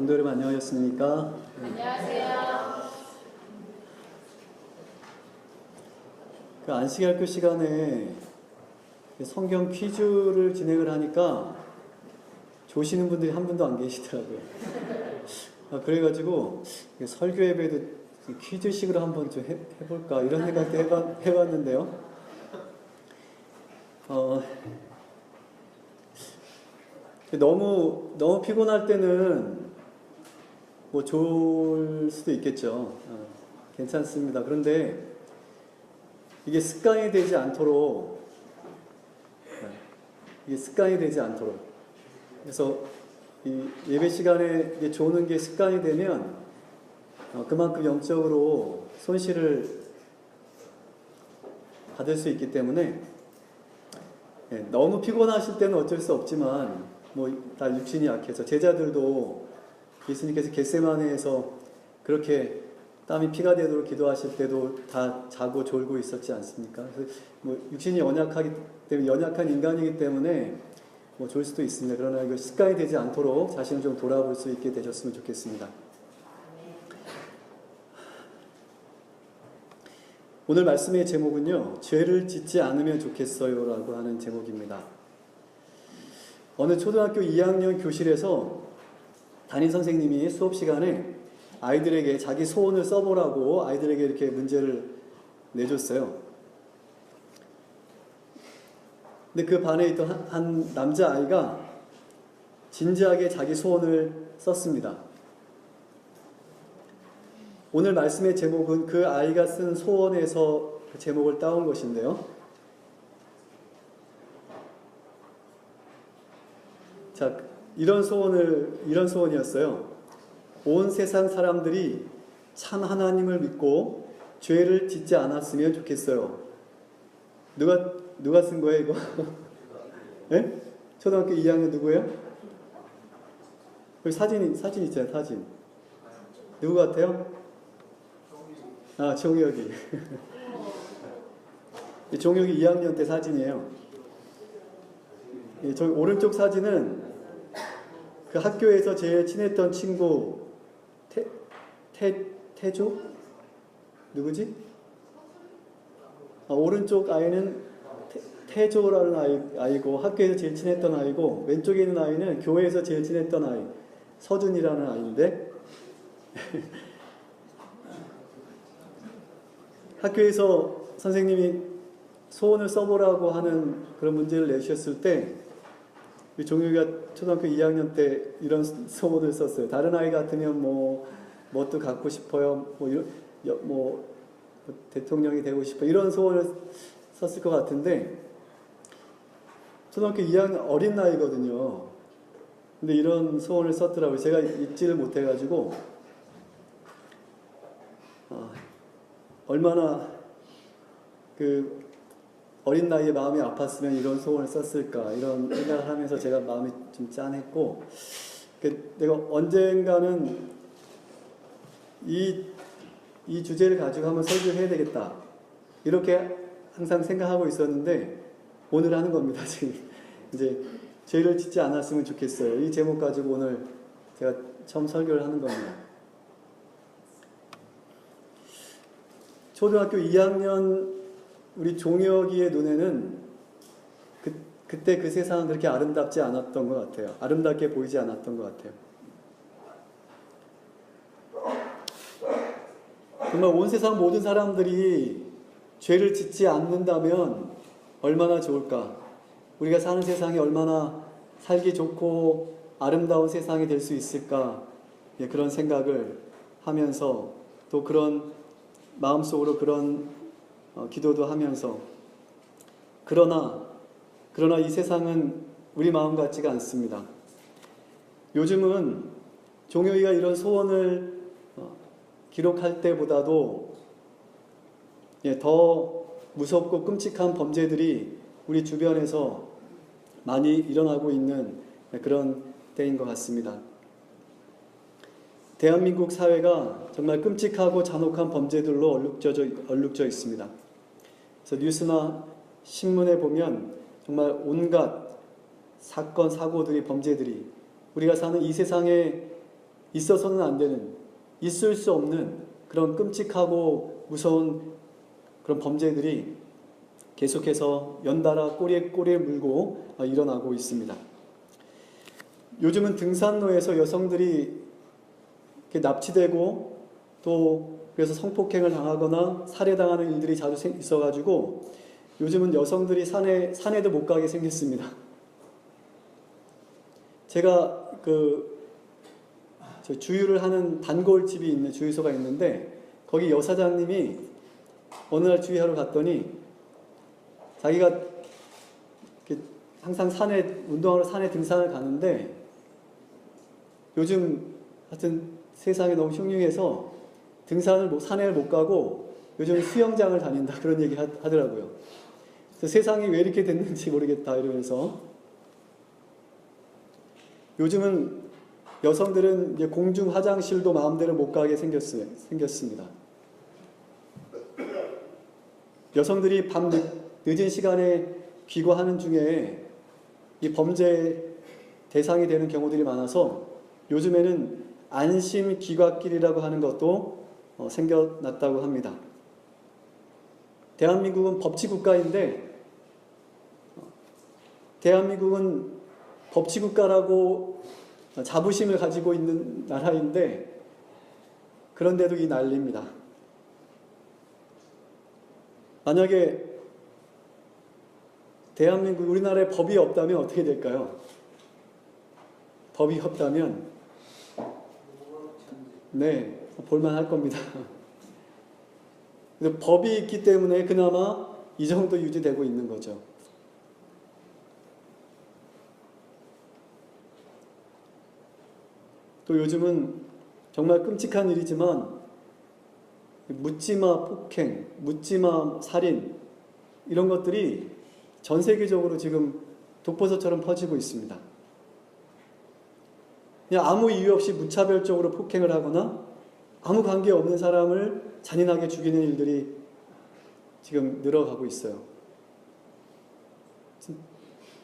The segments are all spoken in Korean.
성도 여러분 안녕하셨습니까? 안녕하세요. 그 안식일학교 시간에 성경 퀴즈를 진행을 하니까 조시는 분들이 한 분도 안 계시더라고요. 그래가지고 설교 예배도 퀴즈식으로 한번 좀 해볼까 이런 생각도 해봤는데요. 너무 피곤할 때는 뭐 좋을 수도 있겠죠. 괜찮습니다. 그런데 이게 습관이 되지 않도록 그래서 이 예배 시간에 조는 게 습관이 되면 그만큼 영적으로 손실을 받을 수 있기 때문에 너무 피곤하실 때는 어쩔 수 없지만 뭐 다 육신이 약해서 제자들도 예수님께서 겟세마네에서 그렇게 땀이 피가 되도록 기도하실 때도 다 자고 졸고 있었지 않습니까? 그래서 뭐 육신이 연약하기 때문에 연약한 인간이기 때문에 뭐 졸 수도 있습니다. 그러나 이거 습관이 되지 않도록 자신을 좀 돌아볼 수 있게 되셨으면 좋겠습니다. 오늘 말씀의 제목은요, 죄를 짓지 않으면 좋겠어요 라고 하는 제목입니다. 어느 초등학교 2학년 교실에서 담임 선생님이 수업 시간에 아이들에게 자기 소원을 써보라고 아이들에게 이렇게 문제를 내줬어요. 근데 그 반에 있던 한 남자아이가 진지하게 자기 소원을 썼습니다. 오늘 말씀의 제목은 그 아이가 쓴 소원에서 그 제목을 따온 것인데요. 자, 이런 소원이었어요. 온 세상 사람들이 참 하나님을 믿고 죄를 짓지 않았으면 좋겠어요. 누가 쓴 거예요, 이거? 네? 초등학교 2학년 누구예요? 여기 사진 있잖아요, 사진. 누구 같아요? 아, 종혁이. 종혁이 2학년 때 사진이에요. 저 오른쪽 사진은 그 학교에서 제일 친했던 친구 태조? 누구지? 오른쪽 아이는 태조라는 아이고 학교에서 제일 친했던 아이고 왼쪽에 있는 아이는 교회에서 제일 친했던 아이 서준이라는 아이인데 학교에서 선생님이 소원을 써보라고 하는 그런 문제를 내주셨을 때 종혁이가 초등학교 2학년 때 이런 소원을 썼어요. 다른 아이 같으면 뭣도 갖고 싶어요. 대통령이 되고 싶어. 이런 소원을 썼을 것 같은데 초등학교 2학년 어린 나이거든요. 근데 이런 소원을 썼더라고요. 제가 읽지를 못해가지고 얼마나 그 어린 나이에 마음이 아팠으면 이런 소원을 썼을까 이런 생각을 하면서 제가 마음이 좀 짠했고 내가 언젠가는 이 주제를 가지고 한번 설교를 해야 되겠다 이렇게 항상 생각하고 있었는데 오늘 하는 겁니다. 지금 이제 죄를 짓지 않았으면 좋겠어요. 이 제목 가지고 오늘 제가 처음 설교를 하는 겁니다. 초등학교 2학년 우리 종혁이의 눈에는 그때 그 세상은 그렇게 아름답지 않았던 것 같아요. 아름답게 보이지 않았던 것 같아요. 정말 온 세상 모든 사람들이 죄를 짓지 않는다면 얼마나 좋을까? 우리가 사는 세상이 얼마나 살기 좋고 아름다운 세상이 될 수 있을까? 그런 생각을 하면서 또 그런 마음속으로 그런 기도도 하면서 그러나 이 세상은 우리 마음 같지가 않습니다. 요즘은 종효이가 이런 소원을 기록할 때보다도 더 무섭고 끔찍한 범죄들이 우리 주변에서 많이 일어나고 있는 그런 때인 것 같습니다. 대한민국 사회가 정말 끔찍하고 잔혹한 범죄들로 얼룩져 있습니다. 그래서 뉴스나 신문에 보면 정말 온갖 사건, 사고들이, 범죄들이 우리가 사는 이 세상에 있어서는 안 되는, 있을 수 없는 그런 끔찍하고 무서운 그런 범죄들이 계속해서 연달아 꼬리에 물고 일어나고 있습니다. 요즘은 등산로에서 여성들이 이렇게 납치되고 또 그래서 성폭행을 당하거나 살해당하는 일들이 자주 있어가지고 요즘은 여성들이 산에도 못 가게 생겼습니다. 제가 저 주유를 하는 단골집이 있는 주유소가 있는데 거기 여사장님이 어느 날 주유하러 갔더니 자기가 항상 운동하러 산에 등산을 가는데 요즘 하여튼 세상이 너무 흉흉해서 산에 못 가고 요즘 수영장을 다닌다 그런 얘기 하더라고요. 그래서 세상이 왜 이렇게 됐는지 모르겠다 이러면서 요즘은 여성들은 이제 공중 화장실도 마음대로 못 가게 생겼습니다. 여성들이 밤 늦은 시간에 귀가하는 중에 이 범죄 대상이 되는 경우들이 많아서 요즘에는 안심 귀갓길이라고 하는 것도 생겨났다고 합니다. 대한민국은 법치국가인데 대한민국은 법치국가라고 자부심을 가지고 있는 나라인데 그런데도 이 난리입니다. 만약에 대한민국 우리나라에 법이 없다면 어떻게 될까요? 법이 없다면 네, 볼만할 겁니다. 법이 있기 때문에 그나마 이 정도 유지되고 있는 거죠. 또 요즘은 정말 끔찍한 일이지만 묻지마 폭행, 묻지마 살인 이런 것들이 전 세계적으로 지금 독버섯처럼 퍼지고 있습니다. 그냥 아무 이유 없이 무차별적으로 폭행을 하거나 아무 관계 없는 사람을 잔인하게 죽이는 일들이 지금 늘어가고 있어요.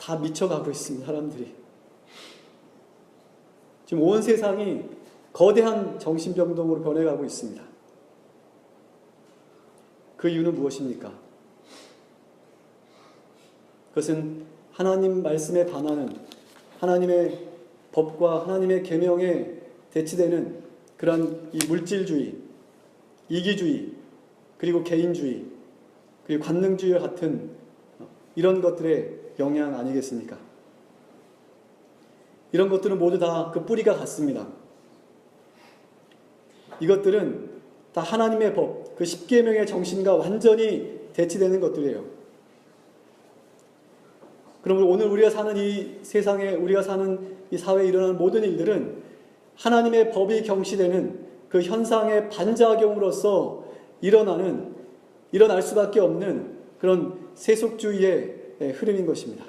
다 미쳐가고 있습니다, 사람들이. 지금 온 세상이 거대한 정신병동으로 변해가고 있습니다. 그 이유는 무엇입니까? 그것은 하나님 말씀에 반하는 하나님의 법과 하나님의 계명에 대치되는 그러한 이 물질주의, 이기주의, 그리고 개인주의, 그리고 관능주의와 같은 이런 것들의 영향 아니겠습니까? 이런 것들은 모두 다 그 뿌리가 같습니다. 이것들은 다 하나님의 법, 그 십계명의 정신과 완전히 대치되는 것들이에요. 그러므로 오늘 우리가 사는 이 세상에, 우리가 사는 이 사회에 일어나는 모든 일들은 하나님의 법이 경시되는 그 현상의 반작용으로서 일어날 수밖에 없는 그런 세속주의의 흐름인 것입니다.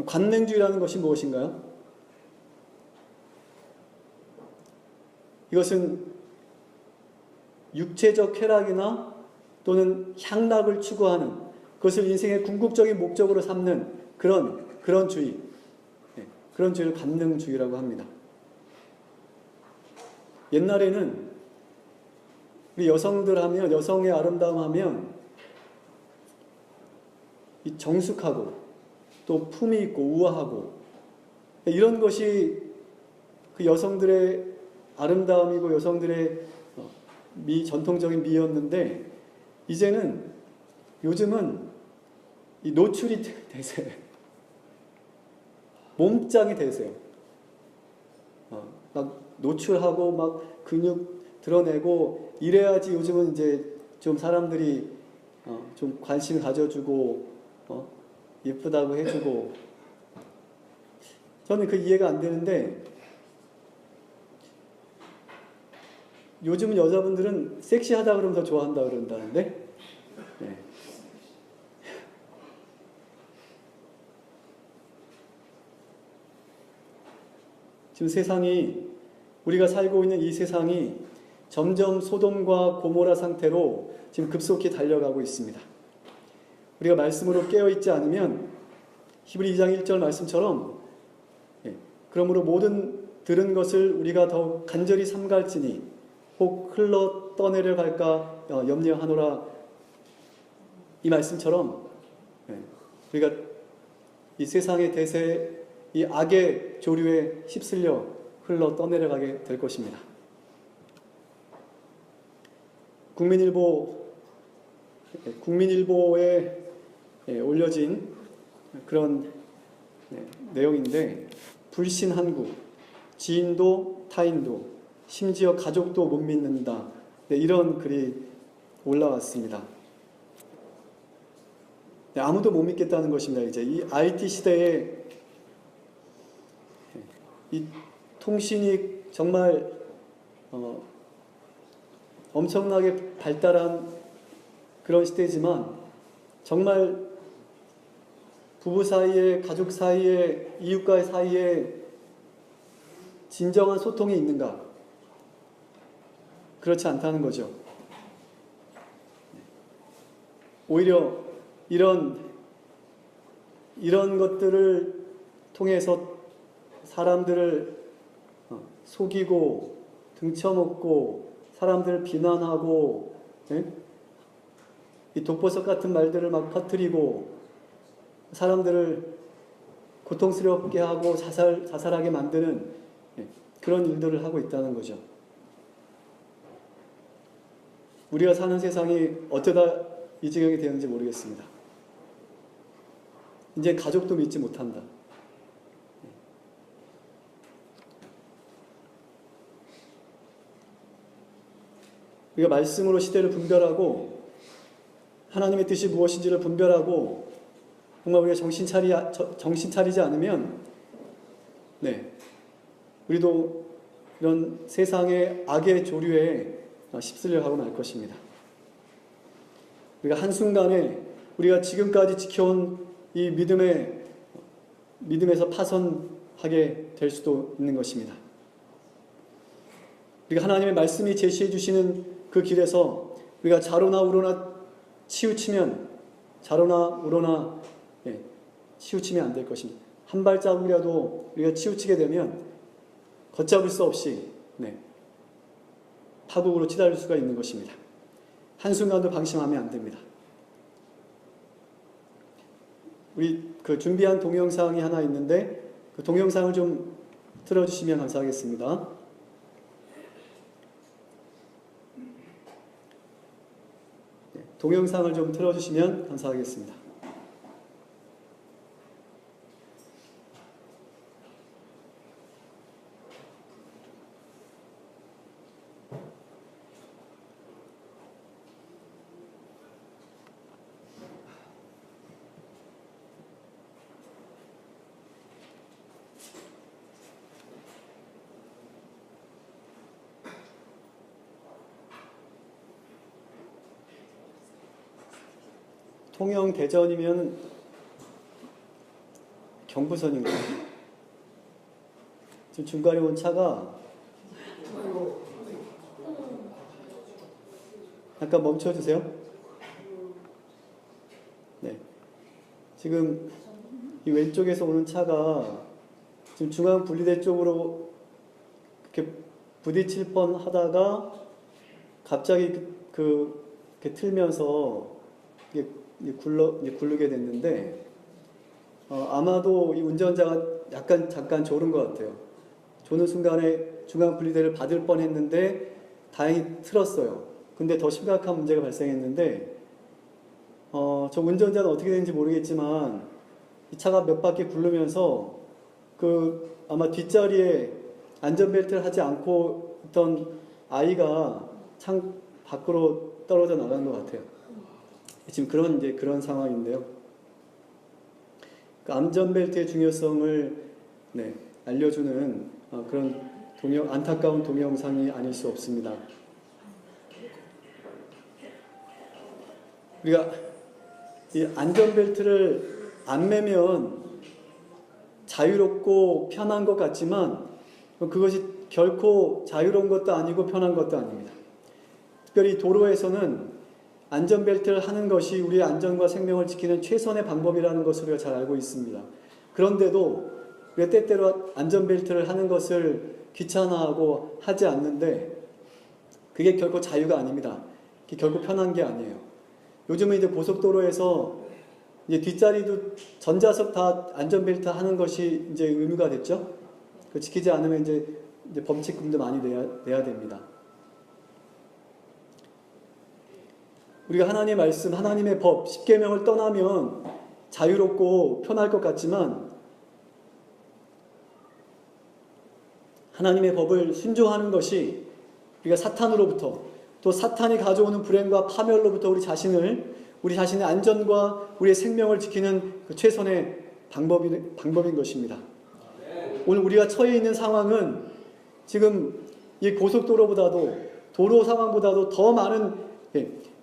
관능주의라는 것이 무엇인가요? 이것은 육체적 쾌락이나 또는 향락을 추구하는 그것을 인생의 궁극적인 목적으로 삼는 그런 주의, 그런 주의를 관능주의라고 합니다. 옛날에는 우리 여성의 아름다움 하면 이 정숙하고 또 품이 있고 우아하고 이런 것이 그 여성들의 아름다움이고 여성들의 전통적인 미였는데 요즘은 이 노출이 되세요. 몸짱이 되세요. 막 노출하고 막 근육 드러내고 이래야지 요즘은 이제 좀 사람들이 좀 관심 가져주고 예쁘다고 해주고 저는 그 이해가 안 되는데 요즘 여자분들은 섹시하다 그러면 더 좋아한다 그런다는데 네. 지금 세상이 우리가 살고 있는 이 세상이 점점 소돔과 고모라 상태로 지금 급속히 달려가고 있습니다. 우리가 말씀으로 깨어있지 않으면 히브리 2장 1절 말씀처럼 그러므로 모든 들은 것을 우리가 더욱 간절히 삼갈지니 혹 흘러 떠내려 갈까 염려하노라 이 말씀처럼 우리가 이 세상의 대세 이 악의 조류에 휩쓸려 흘러 떠내려가게 될 것입니다. 국민일보에 올려진 그런 내용인데 불신한국, 지인도 타인도 심지어 가족도 못 믿는다. 이런 글이 올라왔습니다. 아무도 못 믿겠다는 것입니다. 이제 이 IT 시대에 이 통신이 정말 엄청나게 발달한 그런 시대지만 정말 부부 사이에, 가족 사이에, 이웃과 사이에 진정한 소통이 있는가? 그렇지 않다는 거죠. 오히려 이런 것들을 통해서 사람들을 속이고 등쳐먹고 사람들을 비난하고 이 독보석 같은 말들을 막 퍼뜨리고 사람들을 고통스럽게 하고 자살하게 만드는 그런 일들을 하고 있다는 거죠. 우리가 사는 세상이 어쩌다 이 지경이 되었는지 모르겠습니다. 이제 가족도 믿지 못한다. 우리가 말씀으로 시대를 분별하고 하나님의 뜻이 무엇인지를 분별하고 정말 우리가 정신 차리지 않으면 우리도 이런 세상의 악의 조류에 휩쓸려 가고 말 것입니다. 우리가 한순간에 우리가 지금까지 지켜온 이 믿음에서 파선하게 될 수도 있는 것입니다. 우리가 하나님의 말씀이 제시해 주시는 그 길에서 우리가 좌로나 우로나 치우치면 치우치면 안 될 것입니다. 한 발자국이라도 우리가 치우치게 되면 걷잡을 수 없이 파국으로 치달을 수가 있는 것입니다. 한순간도 방심하면 안 됩니다. 우리 그 준비한 동영상이 하나 있는데 그 동영상을 좀 틀어주시면 감사하겠습니다. 동영상을 좀 틀어주시면 감사하겠습니다. 통영 대전이면 경부선인가? 지금 중간에 온 차가 잠깐 멈춰주세요. 지금 이 왼쪽에서 오는 차가 지금 중앙 분리대 쪽으로 이렇게 부딪힐 뻔 하다가 갑자기 이렇게 틀면서 이게 굴르게 됐는데 아마도 이 운전자가 잠깐 졸은 것 같아요. 조는 순간에 중앙 분리대를 받을 뻔했는데 다행히 틀었어요. 근데 더 심각한 문제가 발생했는데 저 운전자는 어떻게 되는지 모르겠지만 이 차가 몇 바퀴 굴르면서 아마 뒷자리에 안전벨트를 하지 않고 있던 아이가 밖으로 떨어져 나간 것 같아요. 지금 그런 상황인데요. 그 안전벨트의 중요성을 알려주는 그런 안타까운 동영상이 아닐 수 없습니다. 우리가 이 안전벨트를 안 매면 자유롭고 편한 것 같지만 그것이 결코 자유로운 것도 아니고 편한 것도 아닙니다. 특별히 도로에서는 안전벨트를 하는 것이 우리의 안전과 생명을 지키는 최선의 방법이라는 것을 우리가 잘 알고 있습니다. 그런데도 우리가 때때로 안전벨트를 하는 것을 귀찮아하고 하지 않는데 그게 결코 자유가 아닙니다. 그게 결코 편한 게 아니에요. 요즘은 이제 고속도로에서 이제 뒷자리도 전좌석 다 안전벨트 하는 것이 이제 의무가 됐죠. 그 지키지 않으면 이제 범칙금도 많이 내야 됩니다. 우리가 하나님의 말씀, 하나님의 법, 십계명을 떠나면 자유롭고 편할 것 같지만 하나님의 법을 순종하는 것이 우리가 사탄으로부터 또 사탄이 가져오는 불행과 파멸로부터 우리 자신의 안전과 우리의 생명을 지키는 그 최선의 방법인 것입니다. 오늘 우리가 처해 있는 상황은 지금 이 고속도로보다도 도로 상황보다도 더 많은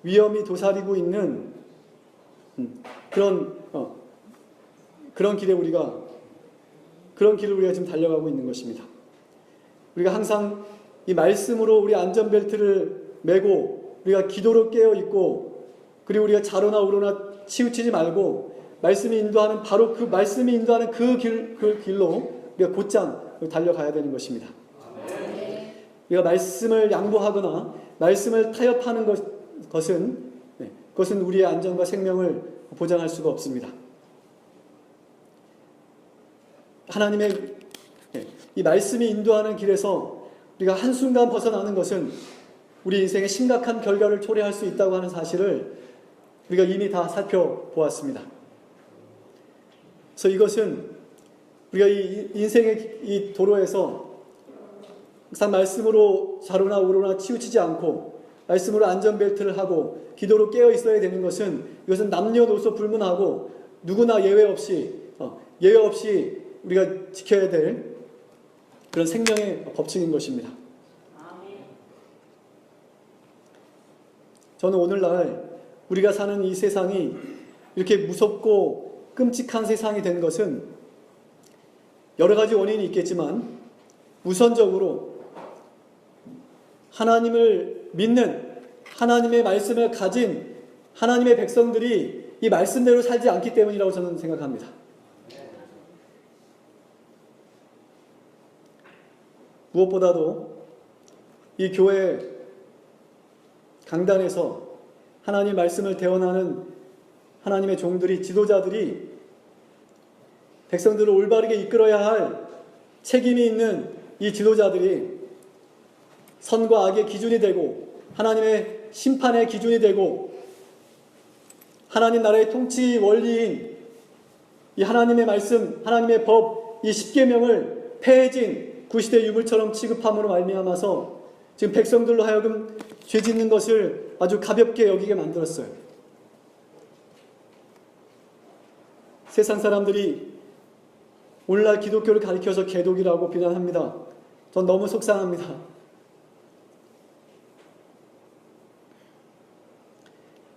위험이 도사리고 있는 그런 길을 우리가 지금 달려가고 있는 것입니다. 우리가 항상 이 말씀으로 우리 안전벨트를 매고 우리가 기도로 깨어 있고 그리고 우리가 좌로나 우로나 치우치지 말고 말씀이 인도하는 그 길로 우리가 곧장 달려가야 되는 것입니다. 우리가 말씀을 양보하거나 말씀을 타협하는 그것은 우리의 안전과 생명을 보장할 수가 없습니다. 하나님의 이 말씀이 인도하는 길에서 우리가 한순간 벗어나는 것은 우리 인생의 심각한 결과를 초래할 수 있다고 하는 사실을 우리가 이미 다 살펴보았습니다. 그래서 이것은 우리가 이 인생의 이 도로에서 항상 말씀으로 좌로나 우로나 치우치지 않고 말씀으로 안전벨트를 하고 기도로 깨어 있어야 되는 것은 이것은 남녀노소 불문하고 누구나 예외 없이 우리가 지켜야 될 그런 생명의 법칙인 것입니다. 저는 오늘날 우리가 사는 이 세상이 이렇게 무섭고 끔찍한 세상이 된 것은 여러 가지 원인이 있겠지만 우선적으로 하나님을 믿는 하나님의 말씀을 가진 하나님의 백성들이 이 말씀대로 살지 않기 때문이라고 저는 생각합니다. 무엇보다도 이 교회 강단에서 하나님 말씀을 대언하는 하나님의 종들이, 지도자들이 백성들을 올바르게 이끌어야 할 책임이 있는 이 지도자들이 선과 악의 기준이 되고 하나님의 심판의 기준이 되고 하나님 나라의 통치 원리인 이 하나님의 말씀, 하나님의 법, 이 십계명을 폐해진 구시대 유물처럼 취급함으로 말미암아서 지금 백성들로 하여금 죄 짓는 것을 아주 가볍게 여기게 만들었어요. 세상 사람들이 오늘날 기독교를 가리켜서 개독이라고 비난합니다. 전 너무 속상합니다.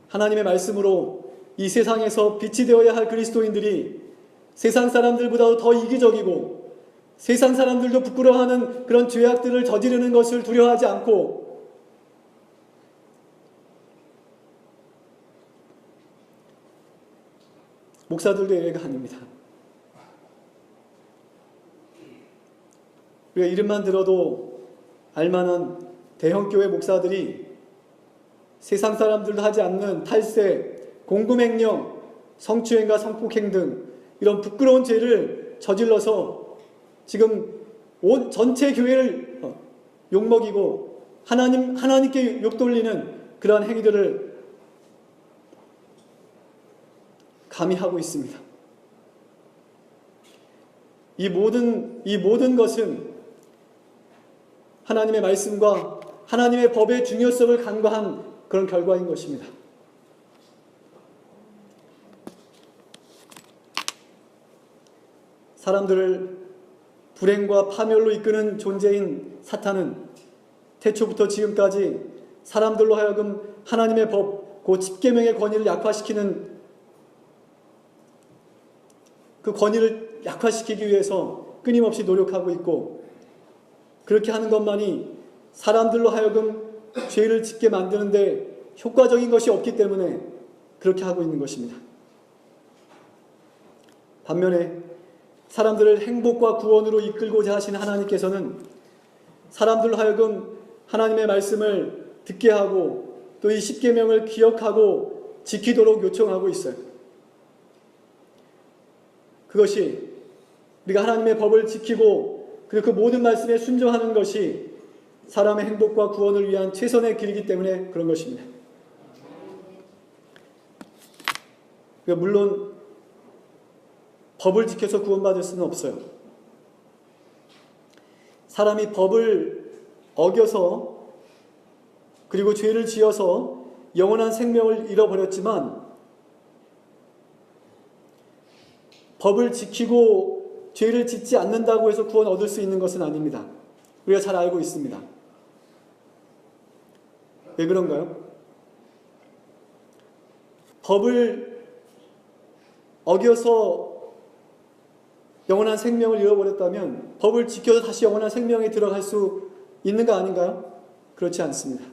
하나님의 말씀으로 이 세상에서 빛이 되어야 할 그리스도인들이 세상 사람들보다도 더 이기적이고 세상 사람들도 부끄러워하는 그런 죄악들을 저지르는 것을 두려워하지 않고 목사들도 예외가 아닙니다. 우리가 이름만 들어도 알만한 대형교회 목사들이 세상 사람들도 하지 않는 탈세, 공금횡령, 성추행과 성폭행 등 이런 부끄러운 죄를 저질러서 지금 온 전체 교회를 욕먹이고 하나님께 욕돌리는 그러한 행위들을 감히 하고 있습니다. 이 모든 것은 하나님의 말씀과 하나님의 법의 중요성을 간과한 그런 결과인 것입니다. 사람들을 불행과 파멸로 이끄는 존재인 사탄은 태초부터 지금까지 사람들로 하여금 하나님의 법, 그 십계명의 권위를 약화시키는 그 권위를 약화시키기 위해서 끊임없이 노력하고 있고, 그렇게 하는 것만이 사람들로 하여금 죄를 짓게 만드는데 효과적인 것이 없기 때문에 그렇게 하고 있는 것입니다. 반면에 사람들을 행복과 구원으로 이끌고자 하신 하나님께서는 사람들로 하여금 하나님의 말씀을 듣게 하고 또 이 십계명을 기억하고 지키도록 요청하고 있어요. 그것이 우리가 하나님의 법을 지키고 그리고 그 모든 말씀에 순종하는 것이 사람의 행복과 구원을 위한 최선의 길이기 때문에 그런 것입니다. 물론 법을 지켜서 구원받을 수는 없어요. 사람이 법을 어겨서 그리고 죄를 지어서 영원한 생명을 잃어버렸지만, 법을 지키고 죄를 짓지 않는다고 해서 구원 얻을 수 있는 것은 아닙니다. 우리가 잘 알고 있습니다. 왜 그런가요? 법을 어겨서 영원한 생명을 잃어버렸다면 법을 지켜서 다시 영원한 생명에 들어갈 수 있는 거 아닌가요? 그렇지 않습니다.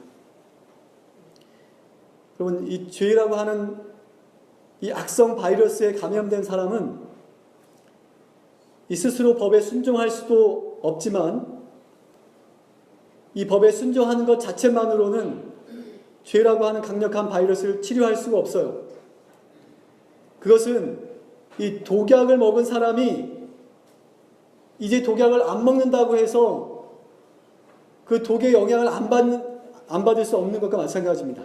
여러분, 이 죄라고 하는 이 악성 바이러스에 감염된 사람은 이 스스로 법에 순종할 수도 없지만, 이 법에 순종하는 것 자체만으로는 죄라고 하는 강력한 바이러스를 치료할 수가 없어요. 그것은 이 독약을 먹은 사람이 이제 독약을 안 먹는다고 해서 그 독의 영향을 안 받을 수 없는 것과 마찬가지입니다.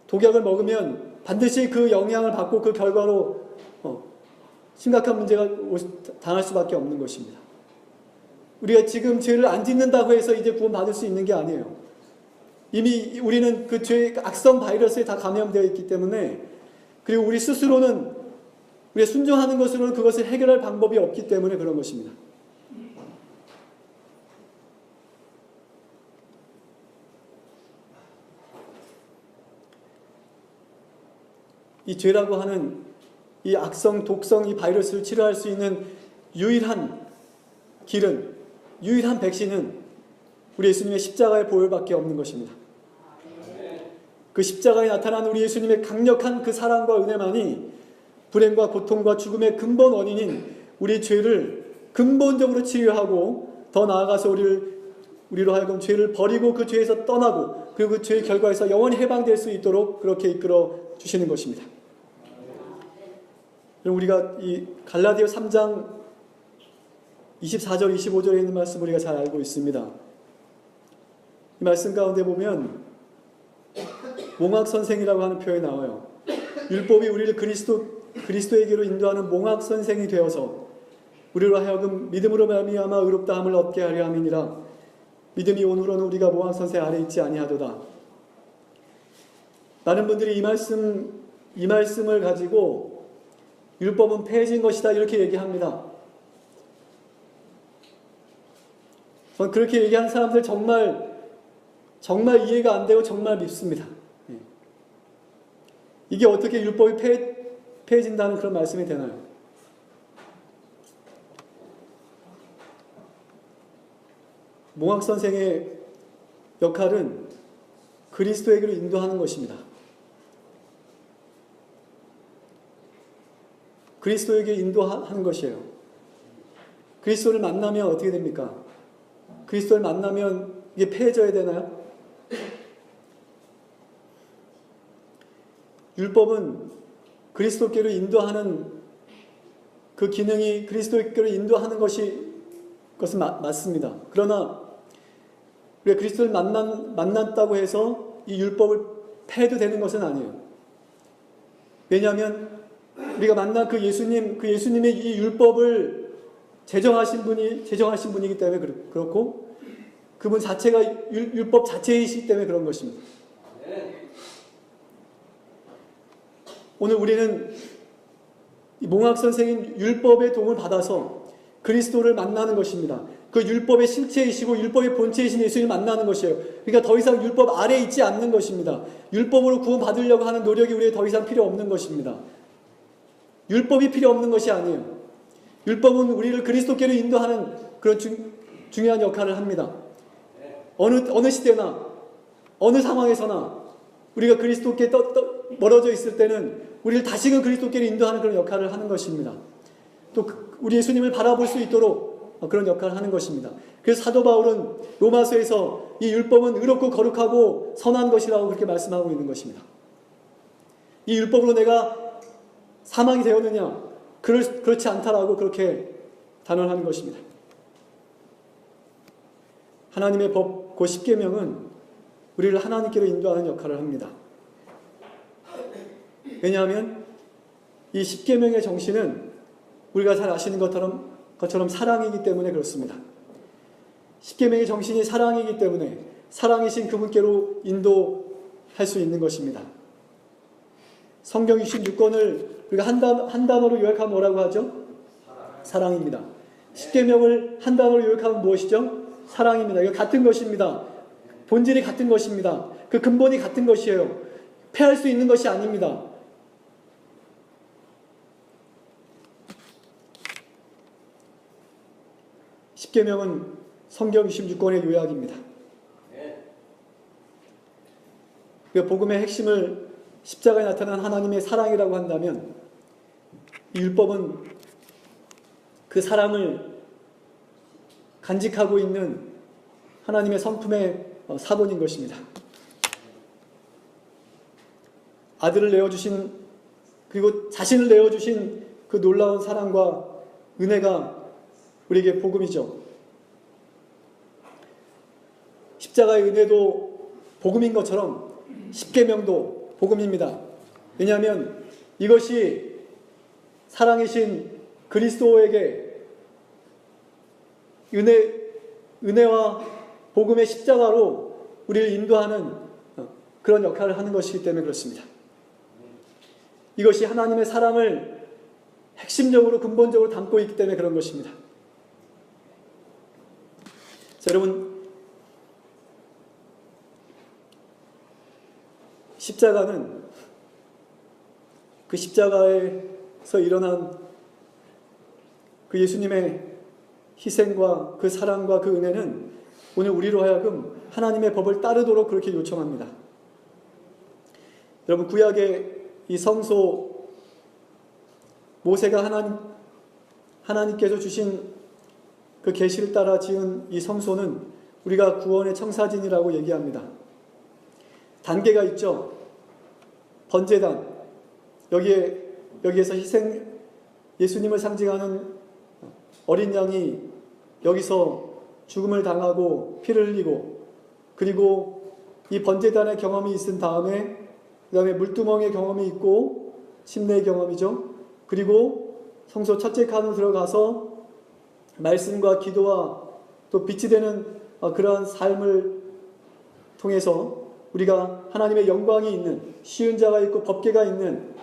독약을 먹으면 반드시 그 영향을 받고 그 결과로 심각한 문제가 당할 수밖에 없는 것입니다. 우리가 지금 죄를 안 짓는다고 해서 이제 구원받을 수 있는 게 아니에요. 이미 우리는 그 죄의 악성 바이러스에 다 감염되어 있기 때문에, 그리고 우리 스스로는 우리가 순종하는 것으로는 그것을 해결할 방법이 없기 때문에 그런 것입니다. 이 죄라고 하는 이 악성, 독성, 이 바이러스를 치료할 수 있는 유일한 길은, 유일한 백신은 우리 예수님의 십자가의 보혈밖에 없는 것입니다. 그 십자가에 나타난 우리 예수님의 강력한 그 사랑과 은혜만이 불행과 고통과 죽음의 근본 원인인 우리 죄를 근본적으로 치료하고, 더 나아가서 우리로 하여금 죄를 버리고 그 죄에서 떠나고 그리고 그 죄의 결과에서 영원히 해방될 수 있도록 그렇게 이끌어 주시는 것입니다. 그럼 우리가 이 갈라디아 3장 24절 25절에 있는 말씀 우리가 잘 알고 있습니다. 이 말씀 가운데 보면 몽학 선생이라고 하는 표현이 나와요. 율법이 우리를 그리스도에게로 인도하는 몽학 선생이 되어서 우리로 하여금 믿음으로 말미암아 의롭다함을 얻게 하려 함이니라. 믿음이 온 후로는 우리가 몽학 선생 아래 있지 아니하도다. 많은 분들이 이 말씀을 가지고 율법은 폐해진 것이다 이렇게 얘기합니다. 저는 그렇게 얘기하는 사람들 정말 이해가 안 되고 정말 밉습니다. 이게 어떻게 율법이 폐해진다는 그런 말씀이 되나요? 몽학 선생의 역할은 그리스도에게로 인도하는 것입니다. 그리스도에게 인도하는 것이에요. 그리스도를 만나면 어떻게 됩니까? 그리스도를 만나면 이게 폐해져야 되나요? 율법은 그리스도께로 인도하는 그 기능이 그리스도께로 인도하는 것은 맞습니다. 그러나 우리가 그리스도를 만났다고 해서 이 율법을 폐해도 되는 것은 아니에요. 왜냐하면 우리가 만난 그 예수님의 이 율법을 제정하신 분이기 때문에 그렇고, 그분 자체가 율법 자체이시기 때문에 그런 것입니다. 오늘 우리는 이 몽학 선생인 율법의 도움을 받아서 그리스도를 만나는 것입니다. 그 율법의 실체이시고 율법의 본체이신 예수님을 만나는 것이에요. 그러니까 더 이상 율법 아래에 있지 않는 것입니다. 율법으로 구원받으려고 하는 노력이 우리에게 더 이상 필요 없는 것입니다. 율법이 필요 없는 것이 아니에요. 율법은 우리를 그리스도께로 인도하는 그런 중요한 역할을 합니다. 어느 시대나 어느 상황에서나 우리가 그리스도께 멀어져 있을 때는 우리를 다시금 그리스도께로 인도하는 그런 역할을 하는 것입니다. 또 우리 예수님을 바라볼 수 있도록 그런 역할을 하는 것입니다. 그래서 사도 바울은 로마서에서 이 율법은 의롭고 거룩하고 선한 것이라고 그렇게 말씀하고 있는 것입니다. 이 율법으로 내가 사망이 되었느냐? 그렇지 않다라고 그렇게 단언하는 것입니다. 하나님의 법, 그 십계명은 우리를 하나님께로 인도하는 역할을 합니다. 왜냐하면 이 십계명의 정신은 우리가 잘 아시는 것처럼 사랑이기 때문에 그렇습니다. 십계명의 정신이 사랑이기 때문에 사랑이신 그분께로 인도할 수 있는 것입니다. 성경 66권을 우리가 한 단어로 요약하면 뭐라고 하죠? 사랑입니다. 십계명을 한 단어로 요약하면 무엇이죠? 사랑입니다. 이거 같은 것입니다. 본질이 같은 것입니다. 그 근본이 같은 것이에요. 패할 수 있는 것이 아닙니다. 십계명은 성경 26권의 요약입니다. 그 복음의 핵심을 십자가에 나타난 하나님의 사랑이라고 한다면 이 율법은 그 사랑을 간직하고 있는 하나님의 성품의 사본인 것입니다. 아들을 내어주신, 그리고 자신을 내어주신 그 놀라운 사랑과 은혜가 우리에게 복음이죠. 십자가의 은혜도 복음인 것처럼 십계명도 복음입니다. 왜냐하면 이것이 사랑이신 그리스도에게 은혜와 복음의 십자가로 우리를 인도하는 그런 역할을 하는 것이기 때문에 그렇습니다. 이것이 하나님의 사랑을 핵심적으로 근본적으로 담고 있기 때문에 그런 것입니다. 자, 여러분, 십자가는 그 십자가에서 일어난 그 예수님의 희생과 그 사랑과 그 은혜는 오늘 우리로 하여금 하나님의 법을 따르도록 그렇게 요청합니다. 여러분, 구약의 이 성소, 모세가 하나님께서 주신 그 계시를 따라 지은 이 성소는 우리가 구원의 청사진이라고 얘기합니다. 단계가 있죠. 번제단, 여기에서 예수님을 상징하는 어린 양이 여기서 죽음을 당하고 피를 흘리고, 그리고 이 번제단의 경험이 있은 다음에 그 다음에 물두멍의 경험이 있고 침례의 경험이죠. 그리고 성소 첫째 칸으로 들어가서 말씀과 기도와 또 빛이 되는 그러한 삶을 통해서 우리가 하나님의 영광이 있는, 쉬운 자가 있고 법궤가 있는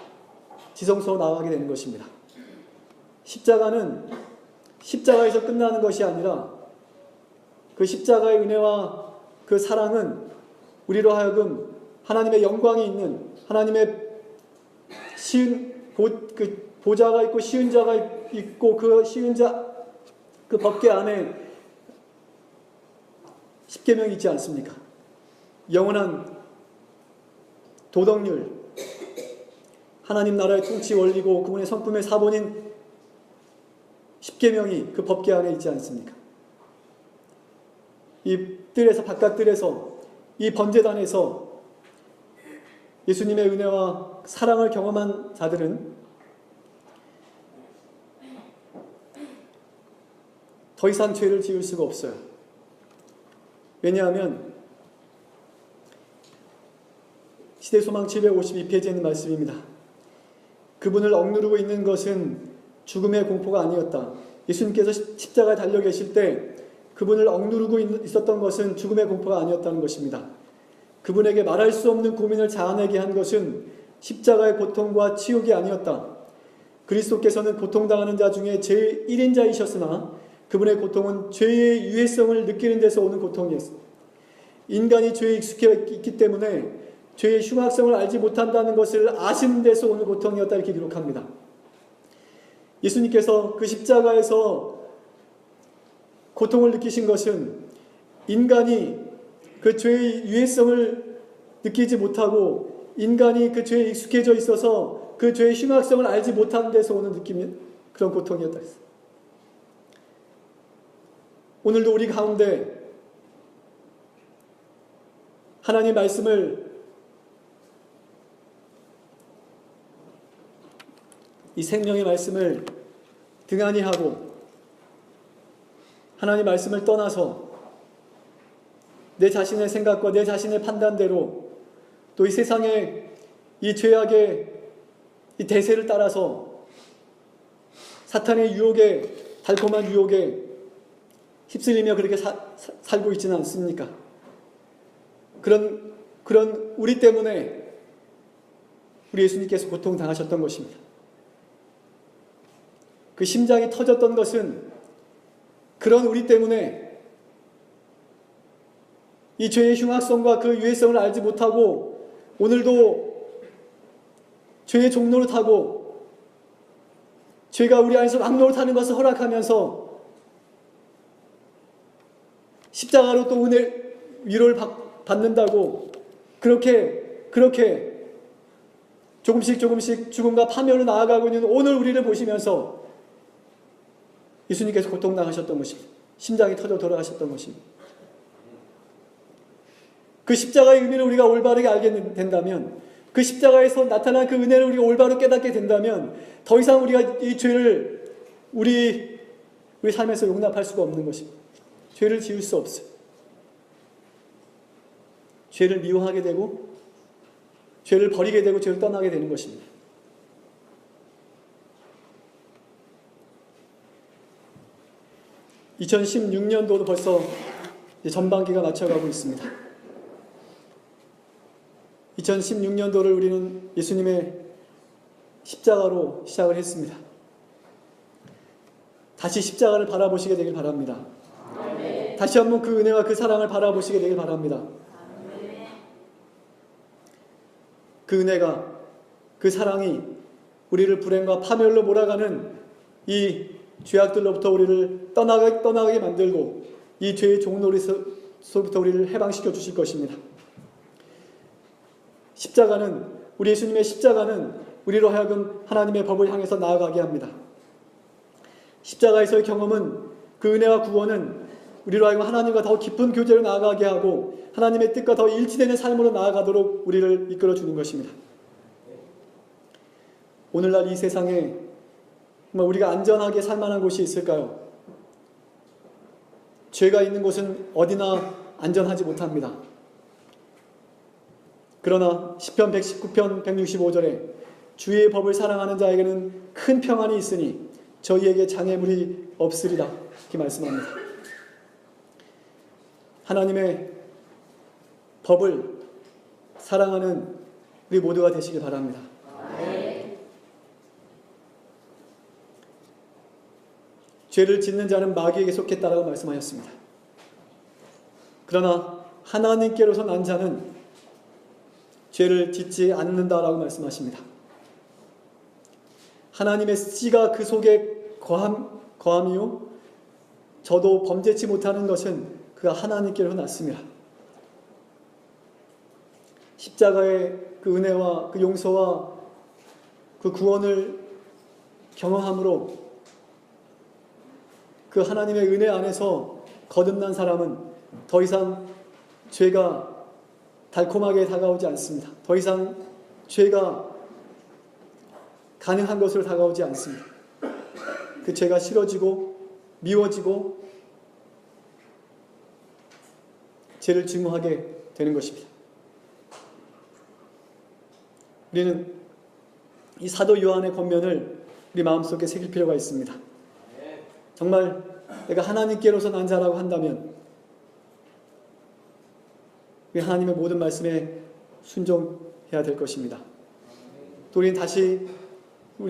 지성소로 나아가게 되는 것입니다. 십자가는 십자가에서 끝나는 것이 아니라 그 십자가의 은혜와 그 사랑은 우리로 하여금 하나님의 영광이 있는, 하나님의 보좌가 있고 쉬운 자가 있고 그 쉬운 자, 그 법궤 안에 십계명이 있지 않습니까? 영원한 도덕률, 하나님 나라의 통치 원리고 그분의 성품의 사본인 십계명이 그 법궤 안에 있지 않습니까? 이 뜰에서, 바깥 뜰에서, 이 번제단에서 예수님의 은혜와 사랑을 경험한 자들은 더 이상 죄를 지을 수가 없어요. 왜냐하면 시대소망 752페이지에 있는 말씀입니다. 그분을 억누르고 있는 것은 죽음의 공포가 아니었다. 예수님께서 십자가에 달려 계실 때 그분을 억누르고 있었던 것은 죽음의 공포가 아니었다는 것입니다. 그분에게 말할 수 없는 고민을 자아내게 한 것은 십자가의 고통과 치욕이 아니었다. 그리스도께서는 고통당하는 자 중에 제1인자이셨으나 그분의 고통은 죄의 유해성을 느끼는 데서 오는 고통이었습니다. 인간이 죄에 익숙해 있기 때문에 죄의 흉악성을 알지 못한다는 것을 아시는 데서 오는 고통이었다 이렇게 기록합니다. 예수님께서 그 십자가에서 고통을 느끼신 것은 인간이 그 죄의 유해성을 느끼지 못하고 인간이 그 죄에 익숙해져 있어서 그 죄의 흉악성을 알지 못하는 데서 오는 느낌이 그런 고통이었다 했어요. 오늘도 우리 가운데 하나님 말씀을 이 생명의 말씀을 등한히 하고 하나님 말씀을 떠나서 내 자신의 생각과 내 자신의 판단대로 또 이 세상의 이 죄악의 이 대세를 따라서 사탄의 유혹에 달콤한 유혹에 휩쓸리며 그렇게 살고 있지는 않습니까? 그런 우리 때문에 우리 예수님께서 고통당하셨던 것입니다. 그 심장이 터졌던 것은 그런 우리 때문에 이 죄의 흉악성과 그 유해성을 알지 못하고 오늘도 죄의 종로를 타고 죄가 우리 안에서 왕노를 타는 것을 허락하면서 십자가로 또 은혜 위로를 받는다고 그렇게 조금씩 죽음과 파멸로 나아가고 있는 오늘 우리를 보시면서 예수님께서 고통당하셨던 것입니다. 심장이 터져 돌아가셨던 것입니다. 그 십자가의 의미를 우리가 올바르게 알게 된다면 그 십자가에서 나타난 그 은혜를 우리가 올바로 깨닫게 된다면 더 이상 우리가 이 죄를 우리 삶에서 용납할 수가 없는 것입니다. 죄를 지을 수 없어요. 죄를 미워하게 되고 죄를 버리게 되고 죄를 떠나게 되는 것입니다. (2016년도도) 벌써 전반기가 맞춰가고 있습니다. 2016년도를 우리는 예수님의 십자가로 시작을 했습니다. 다시 십자가를 바라보시게 되길 바랍니다. 다시 한번 그 은혜와 그 사랑을 바라보시게 되길 바랍니다. 그 은혜가 그 사랑이 우리를 불행과 파멸로 몰아가는 이 죄악들로부터 우리를 떠나게 만들고 이 죄의 종놀이로부터 우리를 해방시켜 주실 것입니다. 십자가는 우리 예수님의 십자가는 우리로 하여금 하나님의 법을 향해서 나아가게 합니다. 십자가에서의 경험은 그 은혜와 구원은 우리로 하여금 하나님과 더 깊은 교제로 나아가게 하고 하나님의 뜻과 더 일치되는 삶으로 나아가도록 우리를 이끌어 주는 것입니다. 오늘날 이 세상에 정말 우리가 안전하게 살 만한 곳이 있을까요? 죄가 있는 곳은 어디나 안전하지 못합니다. 그러나 시편 119편 165절에 주의 법을 사랑하는 자에게는 큰 평안이 있으니 저희에게 장애물이 없으리라 이렇게 말씀합니다. 하나님의 법을 사랑하는 우리 모두가 되시길 바랍니다. 죄를 짓는 자는 마귀에게 속했다라고 말씀하셨습니다. 그러나 하나님께로서 난 자는 죄를 짓지 않는다라고 말씀하십니다. 하나님의 씨가 그 속에 거함이요 저도 범죄치 못하는 것은 그가 하나님께로 났습니다. 십자가의 그 은혜와 그 용서와 그 구원을 경험함으로 그 하나님의 은혜 안에서 거듭난 사람은 더 이상 죄가 달콤하게 다가오지 않습니다. 더 이상 죄가 가능한 것으로 다가오지 않습니다. 그 죄가 싫어지고 미워지고 죄를 증오하게 되는 것입니다. 우리는 이 사도 요한의 권면을 우리 마음속에 새길 필요가 있습니다. 정말 내가 하나님께로서 난 자라고 한다면 우리 하나님의 모든 말씀에 순종해야 될 것입니다. 또 우리는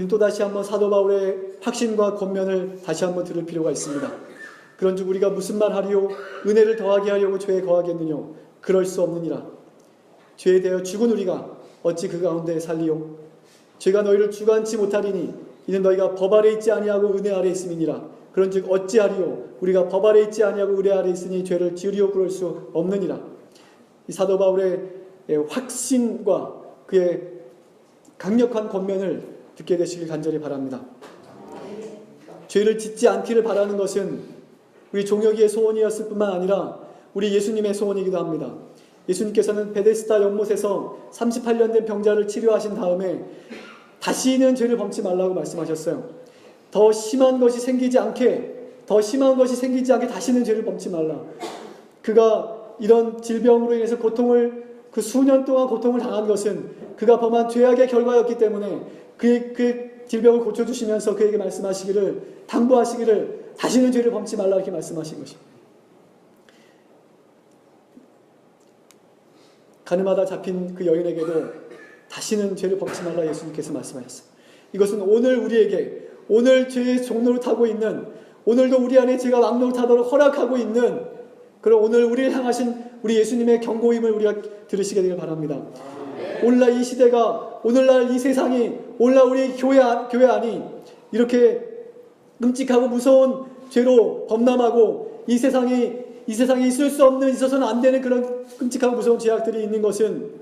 또다시 한번 사도 바울의 확신과 권면을 다시 한번 들을 필요가 있습니다. 그런즉 우리가 무슨 말 하리요? 은혜를 더하게 하려고 죄에 거하겠느냐? 그럴 수 없느니라. 죄에 대하여 죽은 우리가 어찌 그 가운데 살리요? 죄가 너희를 주관치 못하리니 이는 너희가 법 아래 있지 아니하고 은혜 아래 있음이니라. 그런즉 어찌하리요? 우리가 법 아래 있지 아니하고 은혜 아래 있으니 죄를 지으리요? 그럴 수 없느니라. 이 사도 바울의 확신과 그의 강력한 권면을 듣게 되시길 간절히 바랍니다. 죄를 짓지 않기를 바라는 것은 우리 종혁이의 소원이었을 뿐만 아니라 우리 예수님의 소원이기도 합니다. 예수님께서는 베데스다 연못에서 38년 된 병자를 치료하신 다음에 다시는 죄를 범치 말라고 말씀하셨어요. 더 심한 것이 생기지 않게 다시는 죄를 범치 말라. 그가 이런 질병으로 인해서 그 수년 동안 고통을 당한 것은 그가 범한 죄악의 결과였기 때문에 그 질병을 고쳐주시면서 그에게 당부하시기를 다시는 죄를 범치 말라 이렇게 말씀하신 것입니다. 가늠하다 잡힌 그 여인에게도 다시는 죄를 범치 말라 예수님께서 말씀하셨어요. 이것은 오늘 죄의 종노릇하고 있는, 오늘도 우리 안에 죄가 왕노릇하도록 허락하고 있는 그런 오늘 우리를 향하신 우리 예수님의 경고임을 우리가 들으시게 되길 바랍니다. 오늘날 이 시대가, 오늘날 이 세상이, 오늘날 우리 교회 안이 이렇게 끔찍하고 무서운 죄로 범람하고 이 세상에 있을 수 없는, 있어서는 안 되는 그런 끔찍하고 무서운 죄악들이 있는 것은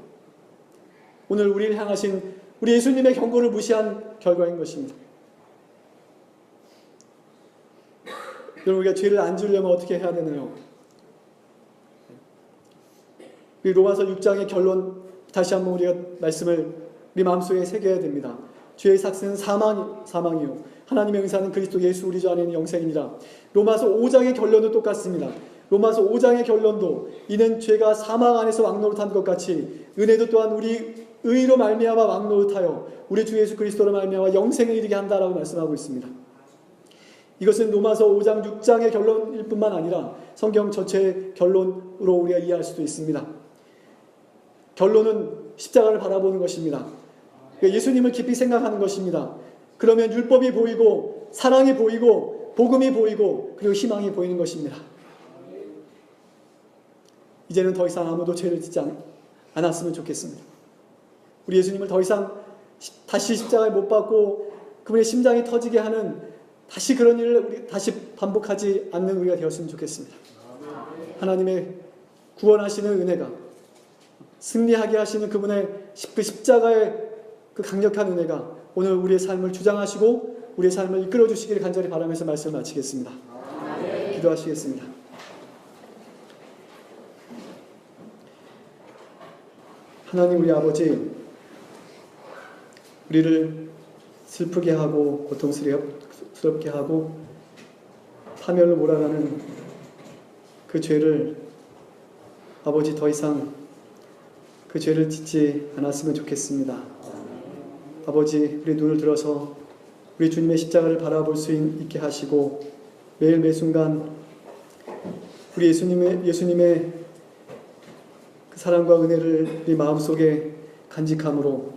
오늘 우리를 향하신 우리 예수님의 경고를 무시한 결과인 것입니다. 여러분, 우리가 죄를 안 지으려면 어떻게 해야 되나요? 우리 로마서 6장의 결론 다시 한번 우리가 말씀을 우리 마음속에 새겨야 됩니다. 죄의 삭스는 사망이요 하나님의 의사는 그리스도 예수 우리 주 안에 있는 영생이니라. 로마서 5장의 결론도 똑같습니다. 로마서 5장의 결론도 이는 죄가 사망 안에서 왕노릇한 것 같이 은혜도 또한 우리 의로 말미암아 왕노릇하여 우리 주 예수 그리스도로 말미암아 영생에 이르게 한다라고 말씀하고 있습니다. 이것은 로마서 5장 6장의 결론일 뿐만 아니라 성경 전체의 결론으로 우리가 이해할 수도 있습니다. 결론은 십자가를 바라보는 것입니다. 예수님을 깊이 생각하는 것입니다. 그러면 율법이 보이고 사랑이 보이고 복음이 보이고 그리고 희망이 보이는 것입니다. 이제는 더 이상 아무도 죄를 짓지 않았으면 좋겠습니다. 우리 예수님을 더 이상 다시 십자가에 못 박고 그분의 심장이 터지게 하는 다시 그런 일을 다시 반복하지 않는 우리가 되었으면 좋겠습니다. 하나님의 구원하시는 은혜가, 승리하게 하시는 그분의 그 십자가의 그 강력한 은혜가 오늘 우리의 삶을 주장하시고 우리의 삶을 이끌어 주시기를 간절히 바라면서 말씀을 마치겠습니다. 기도하시겠습니다. 하나님 우리 아버지, 우리를 슬프게 하고 고통스럽게 하고 파멸로 몰아가는 그 죄를 아버지 더 이상 그 죄를 짓지 않았으면 좋겠습니다. 아버지, 우리 눈을 들어서 우리 주님의 십자가를 바라볼 수 있게 하시고 매일 매순간 우리 예수님의 그 사랑과 은혜를 우리 마음속에 간직함으로,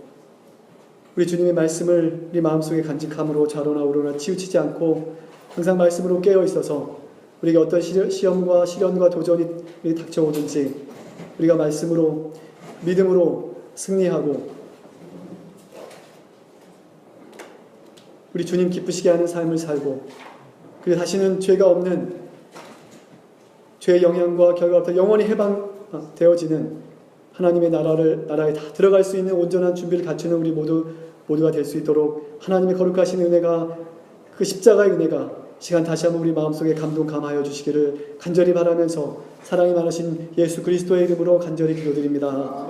우리 주님의 말씀을 우리 마음속에 간직함으로 좌로나 우로나 치우치지 않고 항상 말씀으로 깨어 있어서 우리가 어떤 시험과 시련과 도전이 닥쳐오든지 우리가 말씀으로 믿음으로 승리하고 우리 주님 기쁘시게 하는 삶을 살고 그리고 다시는 죄가 없는, 죄의 영향과 결과부터 영원히 해방되어지는 하나님의 나라에 다 들어갈 수 있는 온전한 준비를 갖추는 우리 모두가 될 수 있도록 하나님의 거룩하신 은혜가, 그 십자가의 은혜가 시간 다시 한번 우리 마음속에 감동감하여 주시기를 간절히 바라면서 사랑이 많으신 예수 그리스도의 이름으로 간절히 기도드립니다.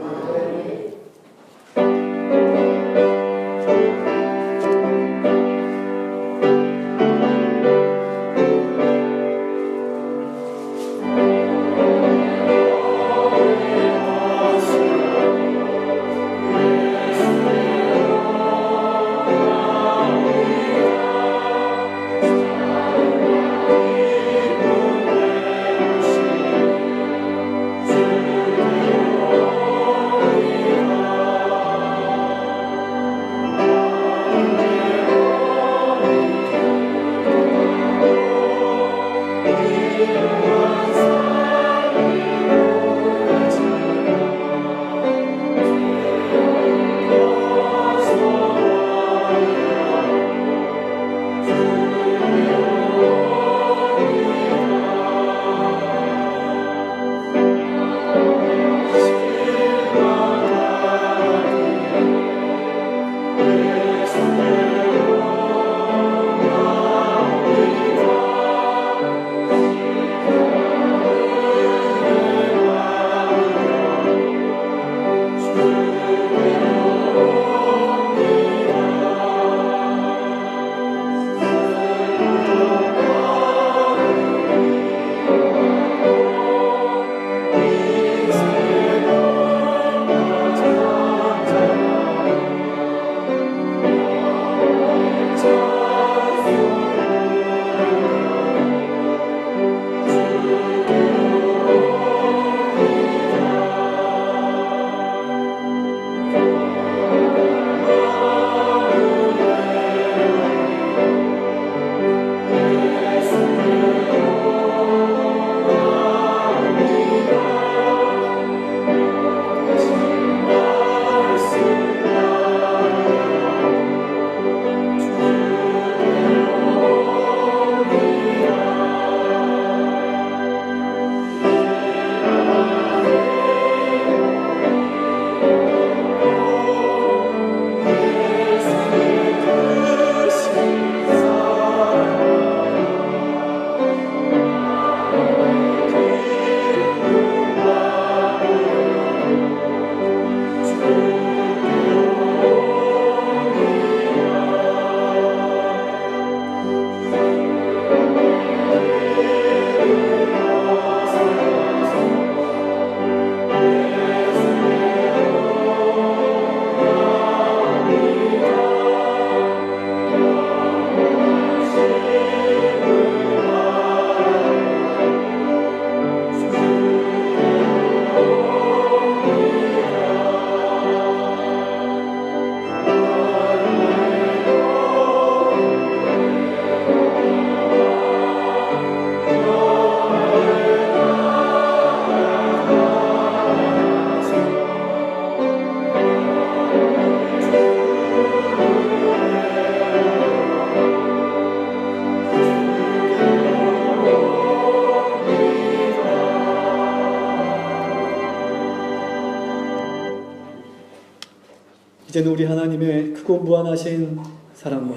이제는 우리 하나님의 크고 무한하신 사랑과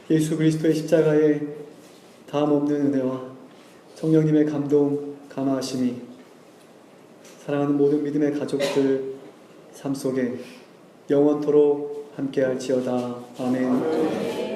예수 그리스도의 십자가의 다함 없는 은혜와 성령님의 감동, 감화하심이 사랑하는 모든 믿음의 가족들 삶 속에 영원토록 함께할지어다. 아멘.